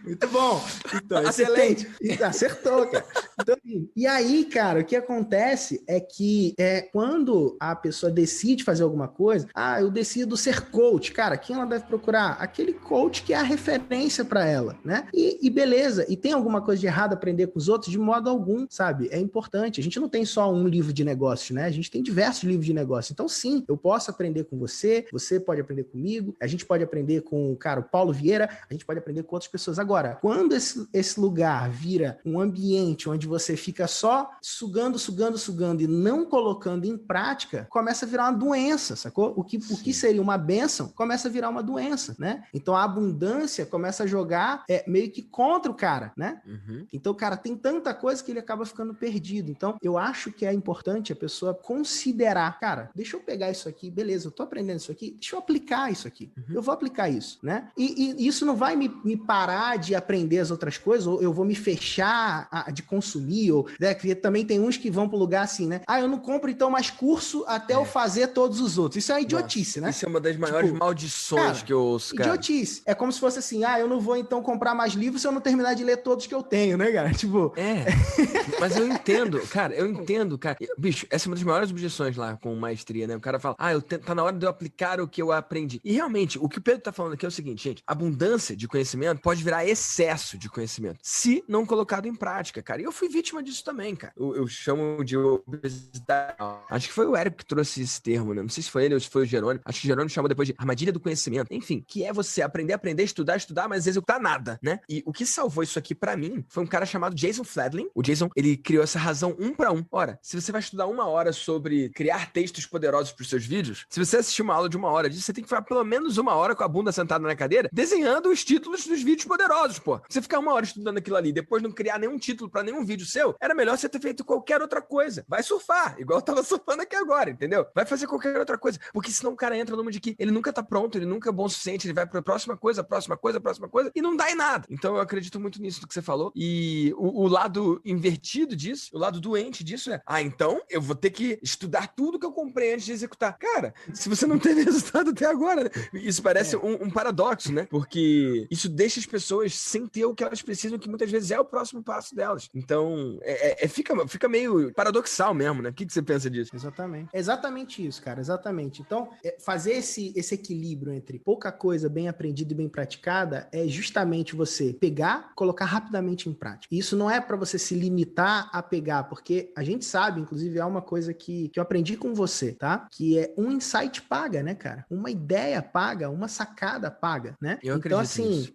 Muito bom. Então, excelente. Acertou, cara. Então, e aí, cara, o que acontece é que quando a pessoa decide fazer alguma coisa, eu decido ser coach. Cara, quem ela deve procurar? Aquele coach que é a referência para ela, né? E beleza. E tem alguma coisa de errado aprender com os outros? De modo algum, sabe? É importante. A gente não tem só um livro de negócios, né? A gente tem diversos livros de negócios. Então, sim, eu posso aprender com você, você pode aprender comigo, a gente pode aprender com, cara, o Paulo Vieira, a gente pode aprender com outras pessoas. Agora, quando esse lugar vira um ambiente onde você fica só sugando e não colocando em prática, começa a virar uma doença, sacou? O que seria uma bênção começa a virar uma doença, né? Então a abundância começa a jogar meio que contra o cara, né? Uhum. Então, cara, tem tanta coisa que ele acaba ficando perdido. Então, eu acho que é importante a pessoa considerar, cara, deixa eu pegar isso aqui, beleza, eu tô aprendendo isso aqui, deixa eu aplicar isso aqui. Eu vou aplicar isso, né? E isso não vai me parar de aprender as outras coisas, ou eu vou me fechar de consumir consumir, ou, né, que também tem uns que vão pro lugar assim, né? Eu não compro então mais curso até eu fazer todos os outros. Isso é uma idiotice, né? Isso é uma das maiores maldições que eu ouço, cara. Idiotice. É como se fosse assim, eu não vou então comprar mais livros se eu não terminar de ler todos que eu tenho, né, cara? Tipo... Mas eu entendo, cara. Bicho, essa é uma das maiores objeções lá com maestria, né? O cara fala, tá na hora de eu aplicar o que eu aprendi. E realmente, o que o Pedro tá falando aqui é o seguinte, gente, abundância de conhecimento pode virar excesso de conhecimento, se não colocado em prática, cara. E eu fui vítima disso também, cara. Eu chamo de obesidade. Acho que foi o Érico que trouxe esse termo, né? Não sei se foi ele ou se foi o Jerônimo. Acho que o Jerônimo chamou depois de armadilha do conhecimento. Enfim, que é você aprender, estudar, mas executar nada, né? E o que salvou isso aqui pra mim foi um cara chamado Jason Fladley. O Jason, ele criou essa razão 1 para 1. Ora, se você vai estudar 1 hora sobre criar textos poderosos pros seus vídeos, se você assistir uma aula de 1 hora disso, você tem que ficar pelo menos 1 hora com a bunda sentada na cadeira, desenhando os títulos dos vídeos poderosos, pô. Você ficar 1 hora estudando aquilo ali, depois não criar nenhum título pra nenhum vídeo seu, era melhor você ter feito qualquer outra coisa. Vai surfar, igual eu tava surfando aqui agora, entendeu? Vai fazer qualquer outra coisa, porque senão o cara entra numa de que ele nunca tá pronto, ele nunca é bom o suficiente, ele vai pra próxima coisa, e não dá em nada. Então eu acredito muito nisso do que você falou, e o lado invertido disso, o lado doente disso é, então eu vou ter que estudar tudo que eu comprei antes de executar. Cara, se você não teve resultado até agora, né? Isso parece um paradoxo, né? Porque isso deixa as pessoas sem ter o que elas precisam, que muitas vezes é o próximo passo delas. Então, fica meio paradoxal mesmo, né? O que você pensa disso? Exatamente. Exatamente isso, cara. Exatamente. Então, fazer esse equilíbrio entre pouca coisa bem aprendida e bem praticada é justamente você pegar, colocar rapidamente em prática. E isso não é para você se limitar a pegar, porque a gente sabe, inclusive, é uma coisa que eu aprendi com você, tá? Que é um insight paga, né, cara? Uma ideia paga, uma sacada paga, né? Eu acredito nisso.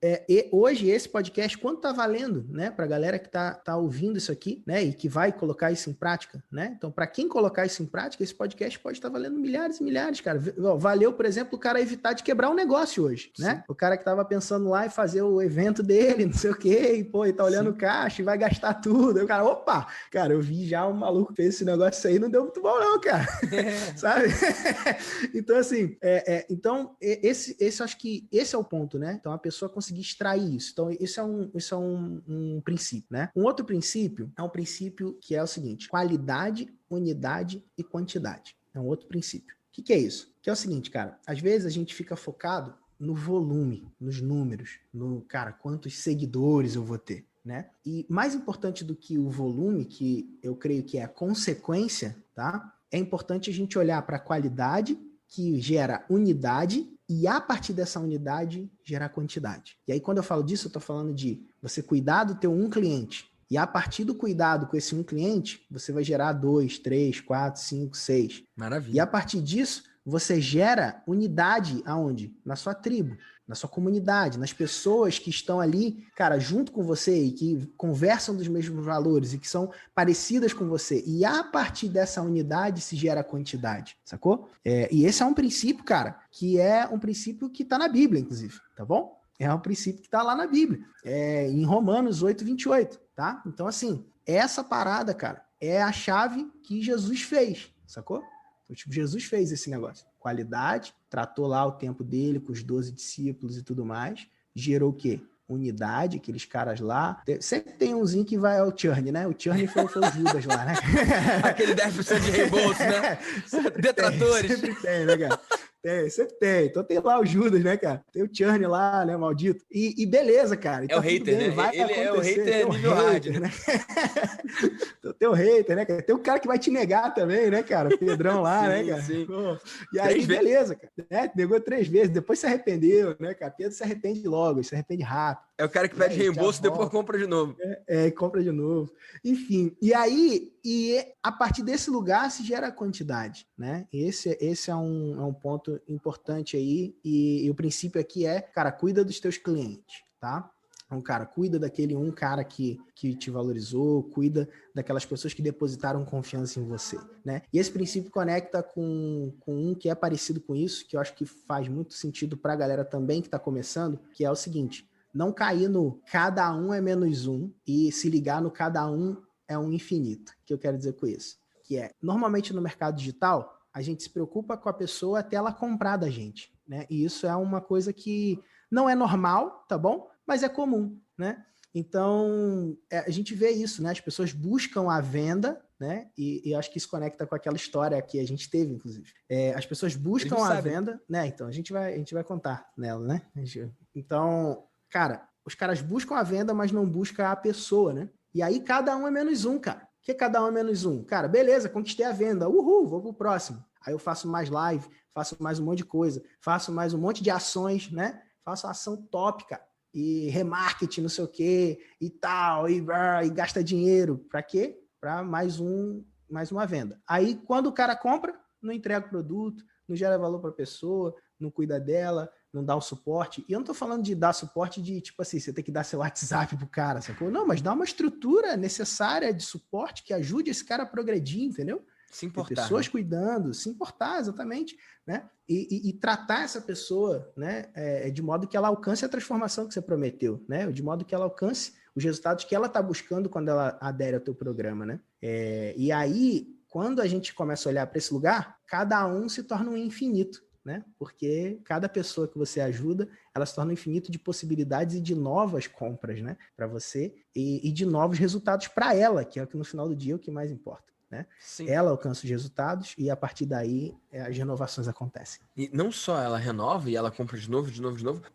Hoje esse podcast, quanto tá valendo, né? Pra galera que tá ouvindo isso aqui, né? E que vai colocar isso em prática, né? Então, para quem colocar isso em prática, esse podcast pode estar valendo milhares e milhares, cara. Valeu, por exemplo, o cara evitar de quebrar um negócio hoje, né? Sim. O cara que tava pensando lá em fazer o evento dele, não sei o quê, e tá olhando o caixa e vai gastar tudo. Aí o cara, cara, eu vi já um maluco fez esse negócio aí, não deu muito bom não, cara. Sabe? Então, assim, esse acho que esse é o ponto, né? Então, a pessoa conseguir extrair isso. Então, esse é um princípio, né? Um outro princípio é um princípio que é o seguinte: qualidade, unidade e quantidade. É um outro princípio. O que é isso? Que é o seguinte, cara, às vezes a gente fica focado no volume, nos números, cara, quantos seguidores eu vou ter, né? E mais importante do que o volume, que eu creio que é a consequência, tá? É importante a gente olhar para a qualidade, que gera unidade, e a partir dessa unidade gerar quantidade. E aí, quando eu falo disso, eu estou falando de você cuidar do teu um cliente. E a partir do cuidado com esse um cliente, você vai gerar 2, 3, 4, 5, 6. Maravilha. E a partir disso, você gera unidade aonde? Na sua tribo, na sua comunidade, nas pessoas que estão ali, cara, junto com você e que conversam dos mesmos valores e que são parecidas com você. E a partir dessa unidade se gera quantidade, sacou? E esse é um princípio, cara, que é um princípio que está na Bíblia, inclusive, tá bom? É um princípio que está lá na Bíblia, em Romanos 8, 28, tá? Então, assim, essa parada, cara, é a chave que Jesus fez, sacou? Então, tipo, Jesus fez esse negócio. Qualidade, tratou lá o tempo dele com os 12 discípulos e tudo mais, gerou o quê? Unidade, aqueles caras lá. Sempre tem umzinho que vai ao churn, né? O churn foi o Judas lá, né? Aquele 10% de reembolso, né? Detratores. Sempre tem, né, cara? Sempre tem. Então tem lá o Judas, né, cara? Tem o churn lá, né, maldito. E beleza, cara. Então, é o hater, bem, né? Ele é o hater nível hard, né? Então tem o hater, né, cara? Tem o cara que vai te negar também, né, cara? Pedrão lá, sim, né, cara? Sim. Pô, e aí, beleza, cara. Negou 3 vezes, depois se arrependeu, né, cara? Pedro se arrepende logo, se arrepende rápido. É o cara que pede reembolso e depois compra de novo. Compra de novo. Enfim, e aí, a partir desse lugar se gera a quantidade, né? Esse é um ponto importante aí, e o princípio aqui é, cara, cuida dos teus clientes, tá? Então, cara, cuida daquele um cara que te valorizou, cuida daquelas pessoas que depositaram confiança em você, né? E esse princípio conecta com um que é parecido com isso, que eu acho que faz muito sentido pra galera também que tá começando, que é o seguinte: não cair no cada um é menos um e se ligar no cada um é um infinito. O que eu quero dizer com isso? Que é, normalmente no mercado digital, a gente se preocupa com a pessoa até ela comprar da gente, né? E isso é uma coisa que não é normal, tá bom? Mas é comum, né? Então, a gente vê isso, né? As pessoas buscam a venda, né? E acho que isso conecta com aquela história que a gente teve, inclusive. As pessoas buscam a venda, né? Então, a gente vai contar nela, né? Então, cara, os caras buscam a venda, mas não buscam a pessoa, né? E aí, cada um é menos um, cara. O que cada um é menos um? Cara, beleza, conquistei a venda. Uhul, vou pro próximo. Aí eu faço mais live, faço mais um monte de coisa, faço mais um monte de ações, né? Faço ação top, cara. E remarketing, não sei o quê, e tal, e gasta dinheiro. Para quê? Para mais uma venda. Aí, quando o cara compra, não entrega o produto, não gera valor para a pessoa, não cuida dela, não dá o suporte. E eu não tô falando de dar suporte de, tipo assim, você tem que dar seu WhatsApp pro cara, sacou? Não, mas dá uma estrutura necessária de suporte que ajude esse cara a progredir, entendeu? Se importar, pessoas né? cuidando, se importar, exatamente, né? E tratar essa pessoa, né, de modo que ela alcance a transformação que você prometeu, né? De modo que ela alcance os resultados que ela está buscando quando ela adere ao teu programa, né? E aí, quando a gente começa a olhar para esse lugar, cada um se torna um infinito, né? Porque cada pessoa que você ajuda, ela se torna um infinito de possibilidades e de novas compras, né? Para você e de novos resultados para ela, que é o que no final do dia é o que mais importa. Né? Ela alcança os resultados e a partir daí as renovações acontecem. E não só ela renova e ela compra de novo,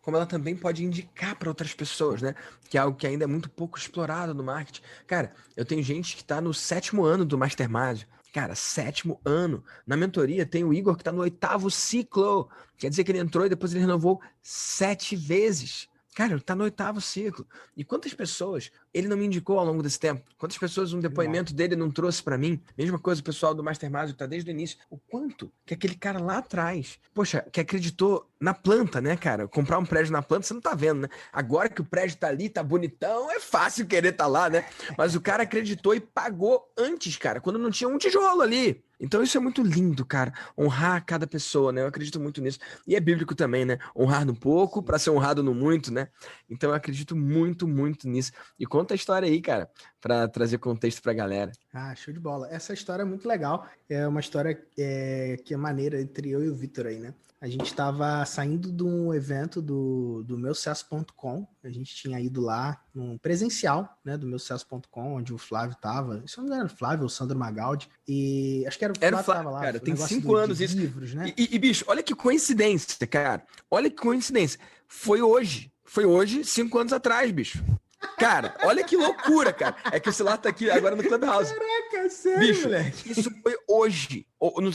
como ela também pode indicar para outras pessoas, né? Que é algo que ainda é muito pouco explorado no marketing. Cara, eu tenho gente que está no 7º ano do Mastermind. Cara, 7º ano. Na mentoria tem o Igor que está no 8º ciclo. Quer dizer que ele entrou e depois ele renovou 7 vezes. Cara, ele tá no 8º ciclo. E quantas pessoas ele não me indicou ao longo desse tempo? Quantas pessoas um depoimento dele não trouxe para mim? Mesma coisa o pessoal do Mastermind que tá desde o início. O quanto que aquele cara lá atrás, poxa, que acreditou na planta, né, cara? Comprar um prédio na planta, você não tá vendo, né? Agora que o prédio tá ali, tá bonitão, é fácil querer tá lá, né? Mas o cara acreditou e pagou antes, cara, quando não tinha um tijolo ali. Então isso é muito lindo, cara. Honrar cada pessoa, né? Eu acredito muito nisso. E é bíblico também, né? Honrar no pouco para ser honrado no muito, né? Então eu acredito muito, muito nisso. E conta a história aí, cara, para trazer contexto pra galera. Ah, show de bola. Essa história é muito legal. É uma história que é maneira entre eu e o Vitor aí, né? A gente estava saindo de um evento do meucesso.com. A gente tinha ido lá num presencial, né, do meucesso.com, onde o Flávio tava. Isso não era o Flávio, o Sandro Magaldi. E acho que era o Flávio que tava lá. Cara, tem 5 anos isso. Livros, né? E, bicho, olha que coincidência, cara. Olha que coincidência. Foi hoje, 5 anos atrás, bicho. Cara, olha que loucura, cara. É que o celular tá aqui agora no Clubhouse. Caraca, sério, bicho, moleque? Isso foi hoje.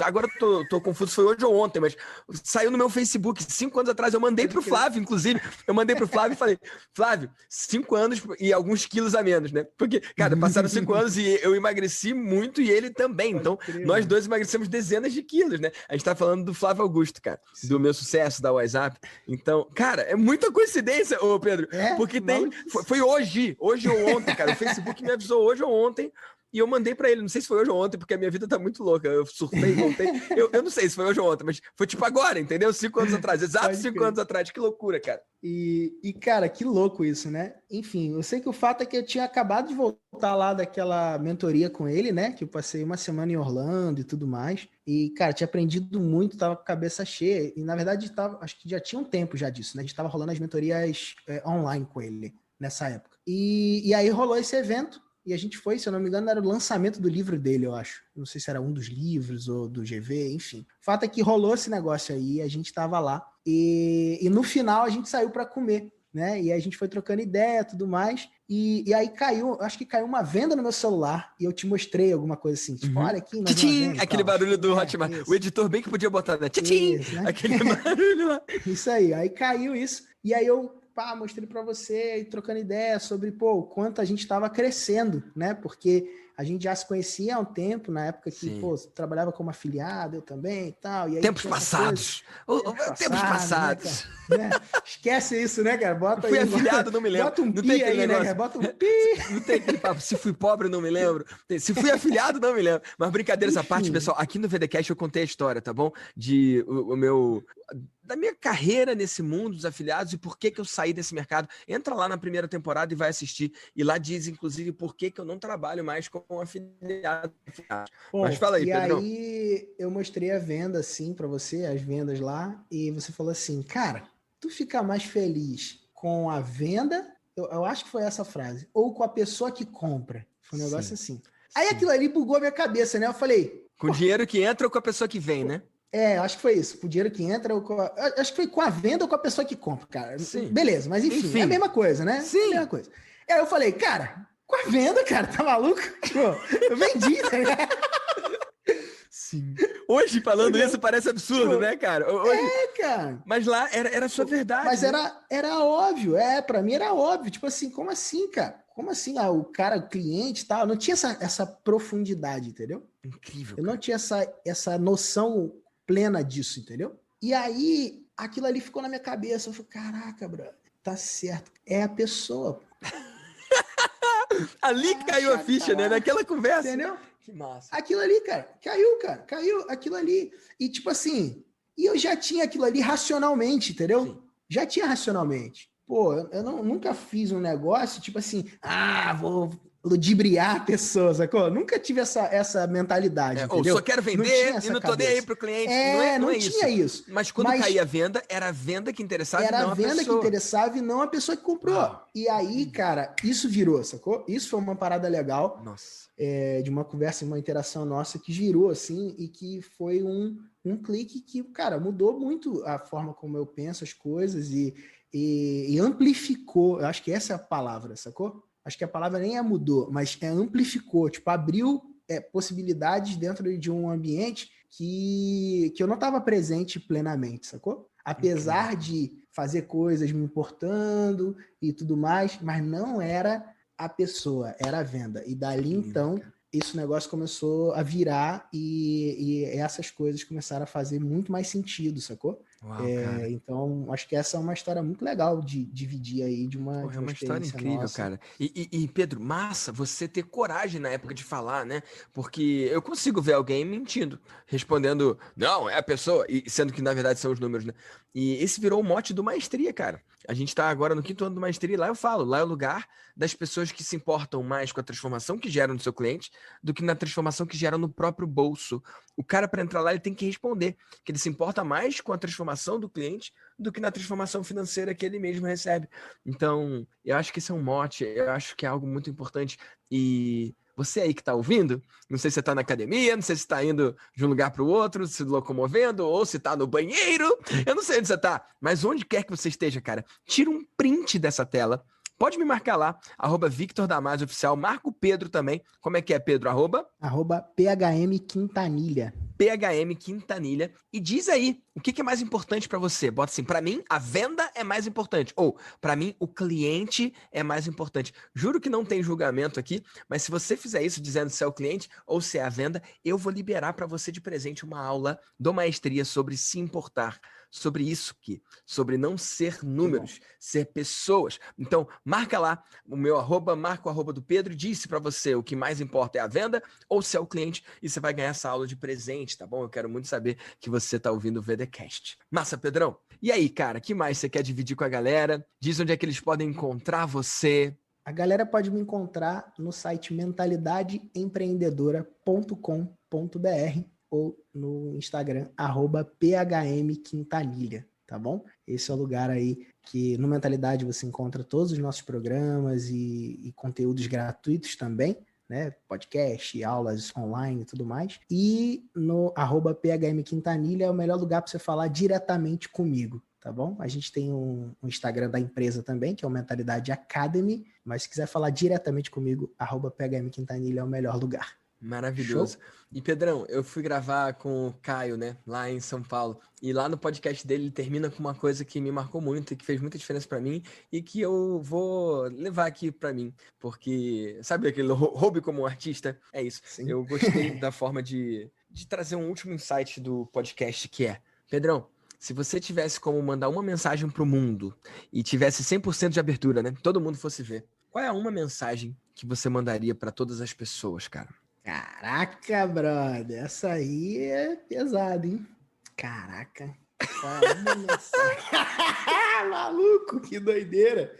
Agora eu tô confuso, foi hoje ou ontem, mas saiu no meu Facebook 5 anos atrás. Eu mandei pro Flávio, inclusive. Eu mandei pro Flávio e falei: Flávio, 5 anos e alguns quilos a menos, né? Porque, cara, passaram 5 anos e eu emagreci muito e ele também. Então, nós dois emagrecemos dezenas de quilos, né? A gente tá falando do Flávio Augusto, cara, do meu sucesso, da WhatsApp. Então, cara, é muita coincidência, ô Pedro. Porque foi hoje ou ontem, cara. O Facebook me avisou hoje ou ontem. E eu mandei pra ele, não sei se foi hoje ou ontem, porque a minha vida tá muito louca. Eu surtei, voltei. Eu não sei se foi hoje ou ontem, mas foi tipo agora, entendeu? 5 anos atrás, exato 5 anos atrás. Que loucura, cara. E, cara, que louco isso, né? Enfim, eu sei que o fato é que eu tinha acabado de voltar lá daquela mentoria com ele, né? Que eu passei uma semana em Orlando e tudo mais. E, cara, tinha aprendido muito, tava com a cabeça cheia. E, na verdade, acho que já tinha um tempo já disso, né? A gente tava rolando as mentorias online com ele nessa época. E aí rolou esse evento. E a gente foi, se eu não me engano, era o lançamento do livro dele, eu acho. Não sei se era um dos livros ou do GV, enfim. O fato é que rolou esse negócio aí, a gente tava lá. E no final a gente saiu para comer, né? E aí a gente foi trocando ideia e tudo mais. E aí acho que caiu uma venda no meu celular e eu te mostrei alguma coisa assim. Tipo, olha aqui, mais uma venda. Aquele barulho do Hotmart. O editor bem que podia botar, né? Tchim! Né? Aquele barulho lá. Isso aí caiu isso. E aí eu mostrei para você e trocando ideia sobre, o quanto a gente estava crescendo, né? Porque a gente já se conhecia há um tempo, na época que, trabalhava como afiliado, eu também e tal. E aí tempos passados. Tempos passados. Né? Esquece isso, né, cara? Bota fui aí, afiliado, não me lembro. Bota um pi aí, negócio. Né, cara? Bota um pi. Não tem aquele papo, se fui pobre, não me lembro. Se fui afiliado, não me lembro. Mas brincadeira essa parte, pessoal. Aqui no VDCast eu contei a história, tá bom? Da minha carreira nesse mundo dos afiliados e por que eu saí desse mercado. Entra lá na primeira temporada e vai assistir. E lá diz, inclusive, por que eu não trabalho mais com afiliado. Mas fala aí, Pedro. E aí eu mostrei a venda, assim, para você, as vendas lá, e você falou assim, cara, tu fica mais feliz com a venda Eu acho que foi essa frase. Ou com a pessoa que compra. Foi um negócio Sim. assim. Aí Sim. aquilo ali bugou a minha cabeça, né? Eu falei... Com o dinheiro que entra ou com a pessoa que vem, né? acho que foi isso. Com o dinheiro que entra, acho que foi com a venda ou com a pessoa que compra, cara. Sim. Beleza, mas enfim, é a mesma coisa, né? Sim. É a mesma coisa. Aí eu falei, cara, com a venda, cara, tá maluco? Pô, eu vendi, tá ligado? Sim. Hoje, falando isso, parece absurdo, né, cara? Hoje... cara. Mas lá era a sua verdade. Mas né? era óbvio, pra mim era óbvio. Tipo assim, como assim, cara? Como assim? O cara, o cliente e tal, não tinha essa profundidade, entendeu? Incrível. Eu não tinha essa noção plena disso, entendeu? E aí, aquilo ali ficou na minha cabeça. Eu falei, caraca, brother, tá certo. É a pessoa. Ali caiu a ficha, né? Naquela conversa. Entendeu? Que massa. Aquilo ali, cara. Caiu aquilo ali. E tipo assim, eu já tinha aquilo ali racionalmente, entendeu? Sim. Já tinha racionalmente. Pô, eu nunca fiz um negócio, tipo assim, vou ludibriar a pessoa, sacou? Nunca tive essa mentalidade, entendeu? Só quero vender e não tô nem aí pro cliente. Não tinha isso. Mas quando caía a venda, era a venda que interessava e não a pessoa. Era a venda que interessava e não a pessoa que comprou. Uau. E aí, cara, isso virou, sacou? Isso foi uma parada legal. Nossa. De uma conversa, uma interação nossa que girou, assim, e que foi um clique que, cara, mudou muito a forma como eu penso as coisas e amplificou. Eu acho que essa é a palavra, sacou? Acho que a palavra nem mudou, mas amplificou, tipo, abriu possibilidades dentro de um ambiente que eu não estava presente plenamente, sacou? Apesar de fazer coisas me importando e tudo mais, mas não era a pessoa, era a venda. E dali, então, esse negócio começou a virar e essas coisas começaram a fazer muito mais sentido, sacou? Uau, então, acho que essa é uma história muito legal de dividir aí de uma história incrível, nossa. Cara. E Pedro, massa você ter coragem na época de falar, né? Porque eu consigo ver alguém mentindo, respondendo, não, é a pessoa, e sendo que na verdade são os números, né? E esse virou o mote do Maestria, cara. A gente tá agora no 5º ano do Maestria e lá eu falo, lá é o lugar das pessoas que se importam mais com a transformação que geram no seu cliente do que na transformação que geram no próprio bolso. O cara, para entrar lá, ele tem que responder que ele se importa mais com a transformação do cliente do que na transformação financeira que ele mesmo recebe. Então, eu acho que esse é um mote, eu acho que é algo muito importante. E você aí que está ouvindo, não sei se você está na academia, não sei se está indo de um lugar para o outro, se locomovendo, ou se está no banheiro, eu não sei onde você está, mas onde quer que você esteja, cara, tira um print dessa tela, pode me marcar lá, @Victor Damasio Oficial, marca o Pedro também, como é que é, Pedro? @PHM Quintanilha. PHM Quintanilha, e diz aí o que é mais importante para você. Bota assim, para mim a venda é mais importante, ou para mim o cliente é mais importante. Juro que não tem julgamento aqui, mas se você fizer isso dizendo se é o cliente ou se é a venda, eu vou liberar para você de presente uma aula do Maestria sobre se importar, sobre isso aqui, sobre não ser números, ser pessoas. Então, marca lá o meu marca o do Pedro e diz para você o que mais importa é a venda ou se é o cliente e você vai ganhar essa aula de presente, tá bom? Eu quero muito saber que você tá ouvindo o VDcast. Massa, Pedrão? E aí, cara, que mais você quer dividir com a galera? Diz onde é que eles podem encontrar você. A galera pode me encontrar no site mentalidadeempreendedora.com.br ou no Instagram, @PHMQuintanilha, tá bom? Esse é o lugar aí que no Mentalidade você encontra todos os nossos programas e conteúdos gratuitos também, né? Podcast, aulas online e tudo mais. E no @PHMQuintanilha é o melhor lugar para você falar diretamente comigo, tá bom? A gente tem um Instagram da empresa também, que é o Mentalidade Academy, mas se quiser falar diretamente comigo, @PHMQuintanilha é o melhor lugar. Maravilhoso. Show? E Pedrão, eu fui gravar com o Caio, né, lá em São Paulo, e lá no podcast dele ele termina com uma coisa que me marcou muito e que fez muita diferença para mim e que eu vou levar aqui para mim, porque sabe aquele hobby como um artista? É isso. Sim. Eu gostei da forma de trazer um último insight do podcast que é, Pedrão, se você tivesse como mandar uma mensagem pro mundo e tivesse 100% de abertura, né, todo mundo fosse ver, qual é uma mensagem que você mandaria para todas as pessoas, cara? Caraca, brother, essa aí é pesada, hein? Caraca. Maluco, que doideira.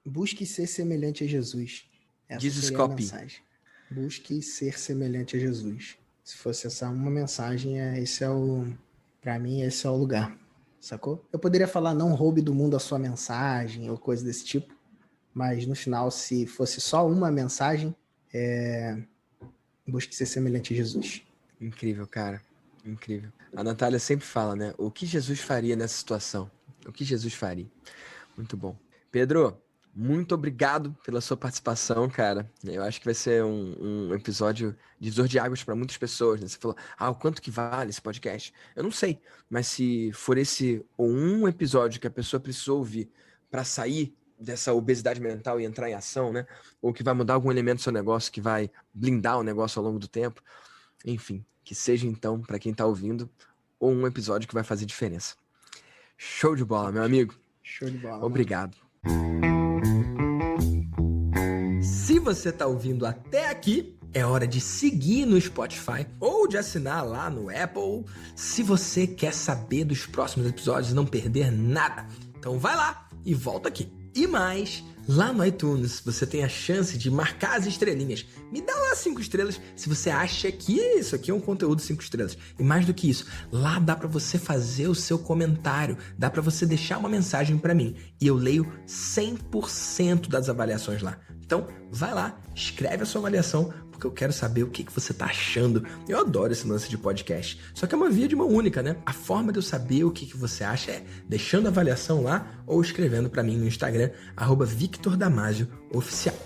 Busque ser semelhante a Jesus. Essa seria a mensagem. Busque ser semelhante a Jesus. Se fosse essa uma mensagem, pra mim, esse é o lugar. Sacou? Eu poderia falar, não roube do mundo a sua mensagem ou coisa desse tipo, mas no final, se fosse só uma mensagem, busque ser semelhante a Jesus. Incrível, cara. Incrível. A Natália sempre fala, né? O que Jesus faria nessa situação? O que Jesus faria? Muito bom. Pedro, muito obrigado pela sua participação, cara. Eu acho que vai ser um episódio divisor de águas para muitas pessoas, né? Você falou, o quanto que vale esse podcast? Eu não sei, mas se for esse ou um episódio que a pessoa precisou ouvir para sair dessa obesidade mental e entrar em ação, né? Ou que vai mudar algum elemento do seu negócio, que vai blindar o negócio ao longo do tempo. Enfim, que seja então, para quem tá ouvindo, ou um episódio que vai fazer diferença. Show de bola, meu amigo. Show de bola. Obrigado. Se você tá ouvindo até aqui, é hora de seguir no Spotify ou de assinar lá no Apple, se você quer saber dos próximos episódios e não perder nada. Então vai lá e volta aqui. E mais, lá no iTunes você tem a chance de marcar as estrelinhas. Me dá lá 5 estrelas se você acha que isso aqui é um conteúdo 5 estrelas. E mais do que isso, lá dá pra você fazer o seu comentário, dá pra você deixar uma mensagem pra mim. E eu leio 100% das avaliações lá. Então, vai lá, escreve a sua avaliação, porque eu quero saber o que você tá achando. Eu adoro esse lance de podcast. Só que é uma via de mão única, né? A forma de eu saber o que você acha é deixando a avaliação lá ou escrevendo pra mim no Instagram, @VictorDamasio Oficial.